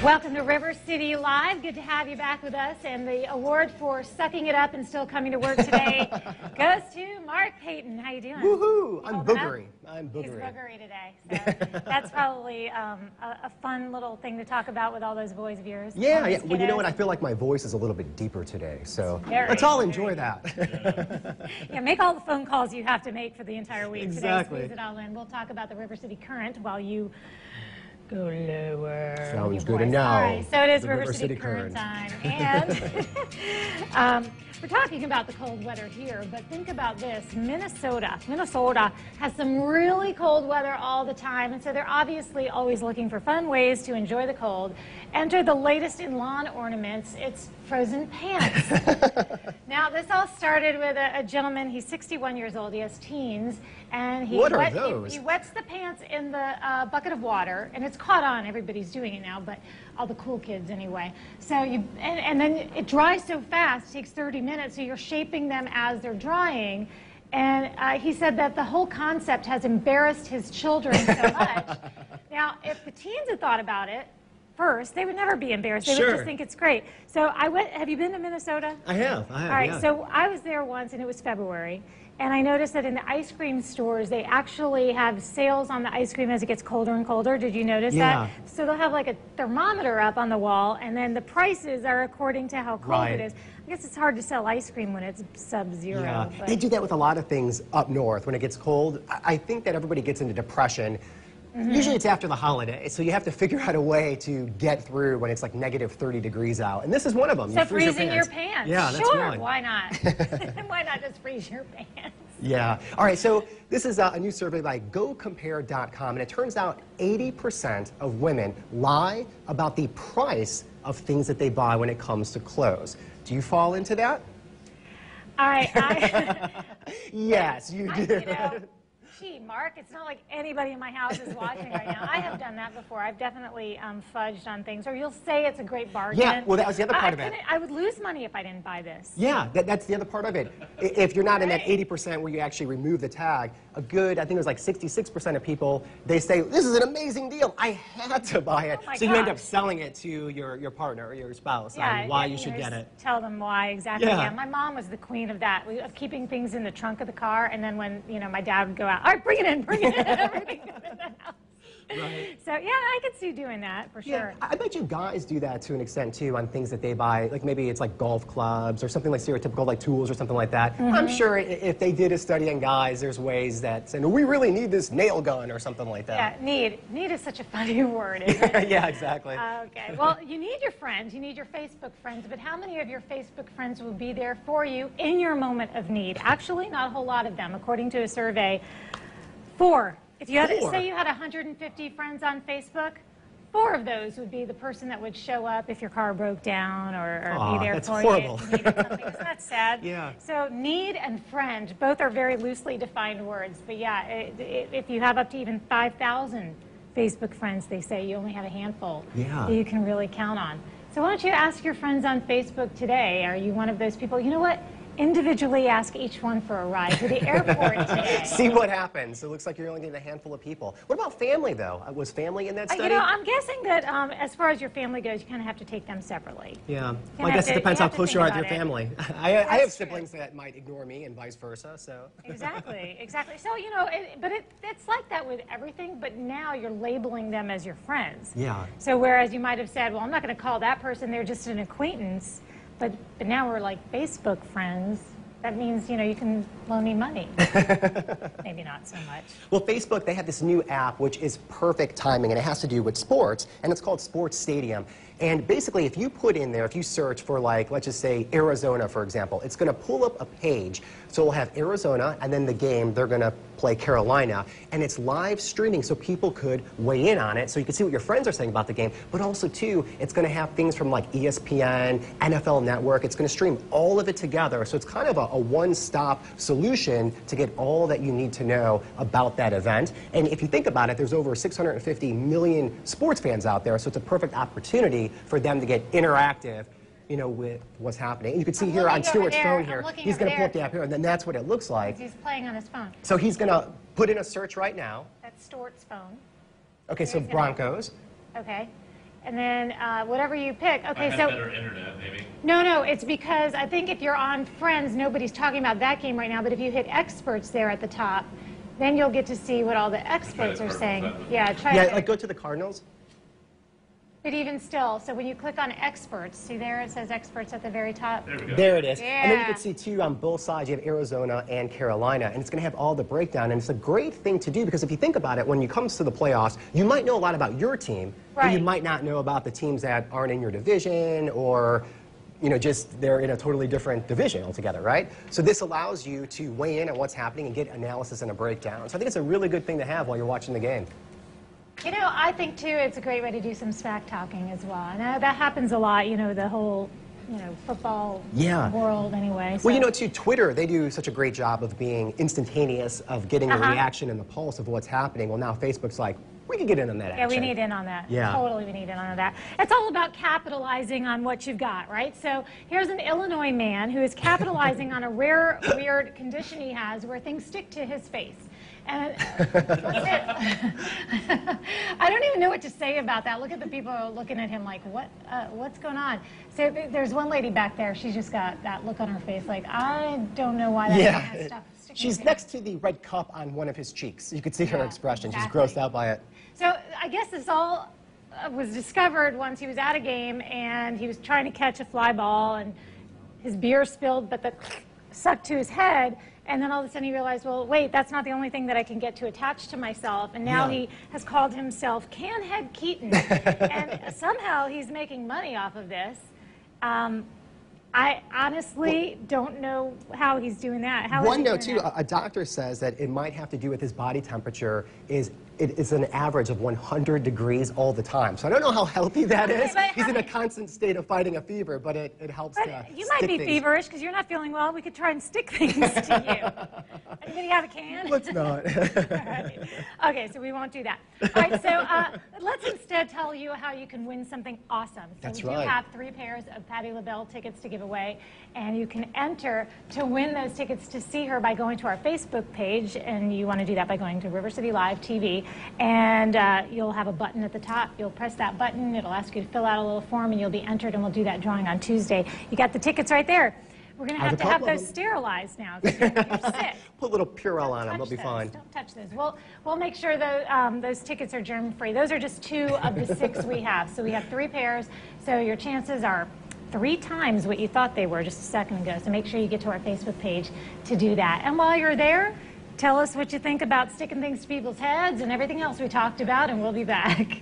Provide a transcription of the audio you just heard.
Welcome to River City Live. Good to have you back with us. And the award for sucking it up and still coming to work today goes to Mark Payton. How you doing? Woohoo! I'm Holding boogery. up? I'm boogery. He's boogery today. So that's probably a fun little thing to talk about with all those boys of yours. Yeah, yeah. Well, you know what? I feel like my voice is a little bit deeper today, so let's all enjoy that. Yeah, make all the phone calls you have to make for the entire week Exactly. today. Squeeze it all in. We'll talk about the River City Current while you go lower. Sounds good to know. All right, so it is The River City Current time. And we're talking about the cold weather here, but think about this. Minnesota has some really cold weather all the time, and so they're obviously always looking for fun ways to enjoy the cold. Enter the latest in lawn ornaments. It's frozen pants. Now, this all started with a gentleman. He's 61 years old. He has teens, and he wets the pants in the bucket of water, and it's caught on. Everybody's doing it now, but all the cool kids anyway. So and then it dries so fast. It takes 30 minutes, so you're shaping them as they're drying. And he said that the whole concept has embarrassed his children so much. Now, if the teens had thought about it first, they would never be embarrassed. They would just think it's great. So I went. Have you been to Minnesota? I have. All right. Yeah. So I was there once, and it was February. And I noticed that in the ice cream stores, they actually have sales on the ice cream as it gets colder and colder. Did you notice that? So they'll have like a thermometer up on the wall, and then the prices are according to how cold it is. I guess it's hard to sell ice cream when it's sub-zero. Yeah. They do that with a lot of things up north. When it gets cold, I think that everybody gets into depression. Usually it's after the holiday, so you have to figure out a way to get through when it's like negative 30 degrees out. And this is one of them. So freezing your pants. Yeah, that's sure, one. why not? Why not just freeze your pants? Yeah. All right, so this is a new survey by GoCompare.com, and it turns out 80% of women lie about the price of things that they buy when it comes to clothes. Do you fall into that? Yes, you do. You know, gee, Mark, it's not like anybody in my house is watching right now. I have done that before. I've definitely fudged on things. Or you'll say it's a great bargain. Yeah, well, that was the other part of it. I would lose money if I didn't buy this. Yeah, that's the other part of it. If you're not in that 80% where you actually remove the tag, I think it was like 66% of people, they say, this is an amazing deal. I had to buy it. So you end up selling it to your partner or your spouse on why you should get it. Tell them why, exactly. Yeah, my mom was the queen of that, of keeping things in the trunk of the car, and then when, my dad would go out, all right, bring it in, everything in the house. Right. So, yeah, I could see doing that, for sure. I bet you guys do that to an extent, too, on things that they buy. Like, maybe it's like golf clubs or something like stereotypical, like tools or something like that. I'm sure if they did a study on guys, there's ways that say, no, we really need this nail gun or something like that. Yeah, need. Need is such a funny word, isn't it? Yeah, exactly. Okay. Well, you need your friends. You need your Facebook friends. But how many of your Facebook friends will be there for you in your moment of need? Actually, not a whole lot of them, according to a survey. 4. If you had say you had 150 friends on Facebook, 4 of those would be the person that would show up if your car broke down or be there for horrible. you. If you needed something. Isn't that sad? Yeah. So need and friend, both are very loosely defined words. But yeah, if you have up to even 5,000 Facebook friends, they say you only have a handful that you can really count on. So why don't you ask your friends on Facebook today? Are you one of those people? You know what? Individually ask each one for a ride to the airport today. See what happens. It looks like you're only getting a handful of people. What about family, though? Was family in that study? I'm guessing that as far as your family goes, you kind of have to take them separately. Yeah. Well, I guess it depends how close you are to your family. I have siblings that might ignore me and vice versa, so. Exactly, exactly. So, it's like that with everything, but now you're labeling them as your friends. Yeah. So whereas you might have said, well, I'm not going to call that person, they're just an acquaintance. But now we're like Facebook friends. That means, you can loan me money. Maybe not so much. Well, Facebook, they have this new app, which is perfect timing, and it has to do with sports, and it's called Sports Stadium. And basically, if you put in there, if you search for, like, let's just say Arizona, for example, it's going to pull up a page. So we'll have Arizona, and then the game, they're going to play Carolina. And it's live streaming, so people could weigh in on it, so you can see what your friends are saying about the game. But also, too, it's going to have things from, like, ESPN, NFL Network. It's going to stream all of it together. So it's kind of a one-stop solution to get all that you need to know about that event. And if you think about it, there's over 650 million sports fans out there, so it's a perfect opportunity for them to get interactive, with what's happening. And you can see here on Stuart's phone here, he's going to pull up the app here, and then that's what it looks like. He's playing on his phone. So he's going to put in a search right now. That's Stuart's phone. Okay, so Broncos. Okay. and then whatever you pick. Okay, I had so better internet, maybe. no, it's because I think if you're on Friends, nobody's talking about that game right now. But if you hit experts there at the top, then you'll get to see what all the experts are saying. Yeah, try it. Yeah, like go to the Cardinals. But even still, so when you click on experts, see there it says experts at the very top. There we go. There it is. And then you Yeah. can see, too, on both sides, you have Arizona and Carolina, and it's going to have all the breakdown. And it's a great thing to do because if you think about it, when it comes to the playoffs, you might know a lot about your team, but you Right. might not know about the teams that aren't in your division or, you know, just they're in a totally different division altogether, right? So this allows you to weigh in on what's happening and get analysis and a breakdown. So I think it's a really good thing to have while you're watching the game. You know, I think too it's a great way to do some smack talking as well. And that happens a lot, you know, the whole, you know, football Yeah. world anyway. Well, you so- know, too, Twitter, they do such a great job of being instantaneous, of getting the reaction and the pulse of what's happening. Well, now Facebook's like, we can get in on that action. Yeah, we need in on that. Yeah. Totally, we need in on that. It's all about capitalizing on what you've got, right? So here's an Illinois man who is capitalizing on a rare, weird condition he has where things stick to his face. And that's it. I don't even know what to say about that. Look at the people looking at him like, what's going on? So there's one lady back there. She's just got that look on her face like, I don't know why that man has stuff sticking She's to next to the red cup on one of his cheeks. You could see her Yeah, expression. exactly. She's grossed out by it. So I guess this all was discovered once he was at a game and he was trying to catch a fly ball and his beer spilled, but the sucked to his head. And then all of a sudden he realized, well, wait, that's not the only thing that I can get to attach to myself. And now Yeah. he has called himself Canhead Keaton. And somehow he's making money off of this. I honestly don't know how he's doing that. How is One he note, doing too, that? a doctor says that it might have to do with his body temperature. It's an average of 100 degrees all the time. So I don't know how healthy that Okay, is. but He's how in a do you- constant state of fighting a fever, but it helps But to you might stick be things. feverish because you're not feeling well. We could try and stick things to you. Anybody have a can? Let's not. Right. Okay, so we won't do that. All right, so let's instead tell you how you can win something awesome. So That's we do right. have 3 pairs of Patti LaBelle tickets to give away, and you can enter to win those tickets to see her by going to our Facebook page, and you want to do that by going to River City Live TV, and you'll have a button at the top. You'll press that button. It'll ask you to fill out a little form, and you'll be entered, and we'll do that drawing on Tuesday. You got the tickets right there. We're going to Have have a to have couple of those them. sterilized now because you're sick. Put a little Purell on them. Touch They'll be those. fine. Don't touch those. We'll make sure that those tickets are germ-free. Those are just 2 of the 6 we have. So we have 3 pairs. So your chances are 3 times what you thought they were just a second ago. So make sure you get to our Facebook page to do that. And while you're there, tell us what you think about sticking things to people's heads and everything else we talked about, and we'll be back.